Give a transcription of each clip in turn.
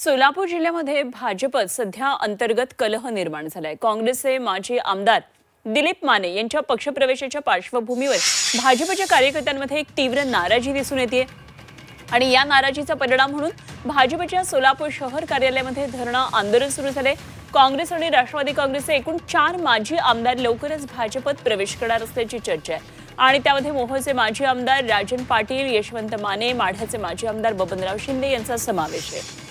सोलापूर जिल्ह्यामध्ये भाजपत सध्या अंतर्गत कलह निर्माण झालाय। काँग्रेसचे माजी आमदार दिलीप माने यांच्या पक्षप्रवेशाच्या पार्श्वभूमीवर भाजपच्या कार्यकर्त्यांमध्ये एक तीव्र नाराजी दिसून येते आणि या नाराजीचा परिणाम म्हणून भाजपच्या सोलापूर शहर कार्यालयामध्ये धरणं आंदोलन सुरू झाले। काँग्रेस आणि राष्ट्रवादी काँग्रेसचे एकूण 4 माजी आमदार लवकरच भाजपत प्रवेश करणार असल्याची चर्चा आहे आणि त्यामध्ये मोहोळचे माजी आमदार राजन पाटील, यशवंत माने, माढ्याचे माजी आमदार बबनराव शिंदे यांचा समावेश आहे।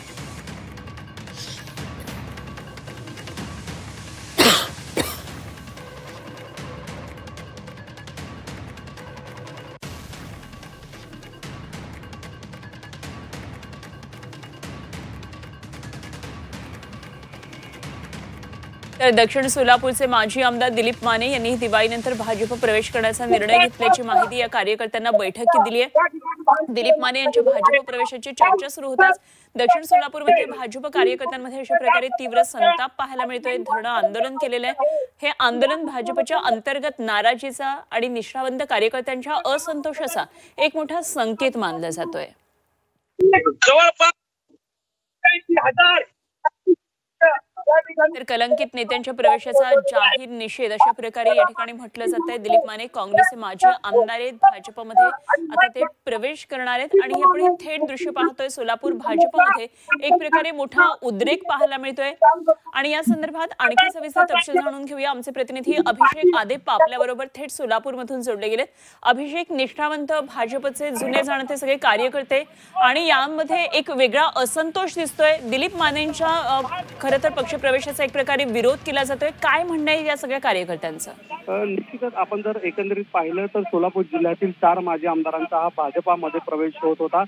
तर दक्षिण सोलापूरचे माजी आमदार दिलीप माने यांनी दिवाळीनंतर भाजप प्रवेश करण्याचा निर्णय घेतल्याची माहिती या कार्यकर्त्यांना बैठकीत दिली आहे। दिलीप माने यांच्या भाजप प्रवेशाची चर्चा सुरू होताच दक्षिण सोलापूरमध्ये भाजप कार्यकर्त्यांमध्ये अशा प्रकारे तीव्र संताप पाहायला मिळतोय। धरणं आंदोलन केलेलं आहे। हे आंदोलन भाजपच्या अंतर्गत नाराजीचा आणि निष्ठावंत कार्यकर्त्यांच्या असंतोषाचा एक मोठा संकेत मानला जातोय। तर कलंकित नेत्यांच्या प्रवेशाचा जाहीर निषेध अशा प्रकारे या ठिकाणी म्हटलं जातंय। दिलीप माने काँग्रेसचे माजी आमदार आहेत, भाजपमध्ये आता ते प्रवेश करणार आहेत आणि आपण थेट दृश्य पाहतोय सोलापूर भाजपमध्ये एक प्रकारे मोठा उद्रेक पाहायला मिळतोय आणि या संदर्भात आणखी सविस्तर तपशील जाणून घेऊया। आमचे प्रतिनिधी अभिषेक आदेप आपल्याबरोबर थेट सोलापूरमधून जोडले गेलेत। अभिषेक, निष्ठावंत भाजपचे जुने जाणते सगळे कार्यकर्ते आणि यामध्ये एक वेगळा असंतोष दिसतोय। दिलीप मानेंच्या खरं तर पक्षप्रवेशाचा एक प्रकारे विरोध केला जातोय, काय म्हणणं आहे या सगळ्या कार्यकर्त्यांचं? निश्चितच आपण जर एकंदरीत पाहिलं तर सोलापूर जिल्ह्यातील 4 माजी आमदारांचा हा भाजपामध्ये प्रवेश होत होता,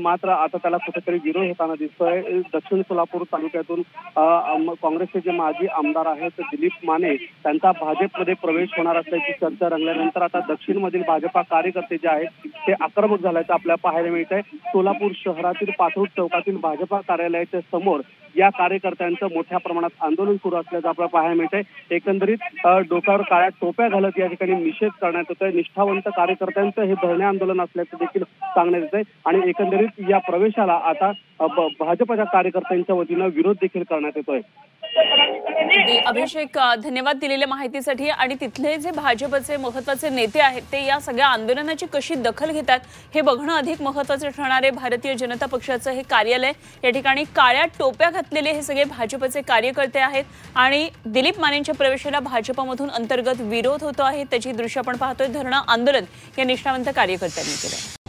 मात्र आता त्याला कुठेतरी विरोध होताना दिसतोय। दक्षिण सोलापूर तालुक्यातून काँग्रेसचे जे माजी आमदार आहेत दिलीप माने त्यांचा भाजपमध्ये प्रवेश होणार असल्याची चर्चा रंगल्यानंतर आता दक्षिणमधील भाजपा कार्यकर्ते जे आहेत ते आक्रमक झाल्याचं आपल्याला पाहायला मिळत आहे। सोलापूर शहरातील पाथरूड चौकातील भाजपा कार्यालयाच्या समोर या कार्यकर्त्यांचं मोठ्या प्रमाणात आंदोलन सुरू असल्याचं आपल्याला पाहायला मिळत आहे। एकंदरीत डोक्यावर काळ्या टोप्या घालत या ठिकाणी निषेध करण्यात येतोय। निष्ठावंत कार्यकर्त्यांचं हे धरणे आंदोलन असल्याचं देखील सांगण्यात येत आहे आणि एकंदरीत या प्रवेशाला आता भाजपच्या कार्यकर्त्यांच्या वतीनं विरोध देखील करण्यात येतोय। अभिषेक, धन्यवाद दिलेल्या माहितीसाठी। आणि तिथले जे भाजपचे महत्त्वाचे नेते आहेत ते या सगळ्या आंदोलनाची कशी दखल घेतात हे बघणं अधिक महत्त्वाचं ठरणार आहे। भारतीय जनता पक्षाचं हे कार्यालय, या ठिकाणी काळ्या टोप्या घातलेले हे सगळे भाजपचे कार्यकर्ते आहेत आणि दिलीप मानेंच्या प्रवेशाला भाजपमधून अंतर्गत विरोध होतो आहे, त्याची दृश्य आपण पाहतोय। धरणं आंदोलन या निष्ठावंत कार्यकर्त्यांनी केलं।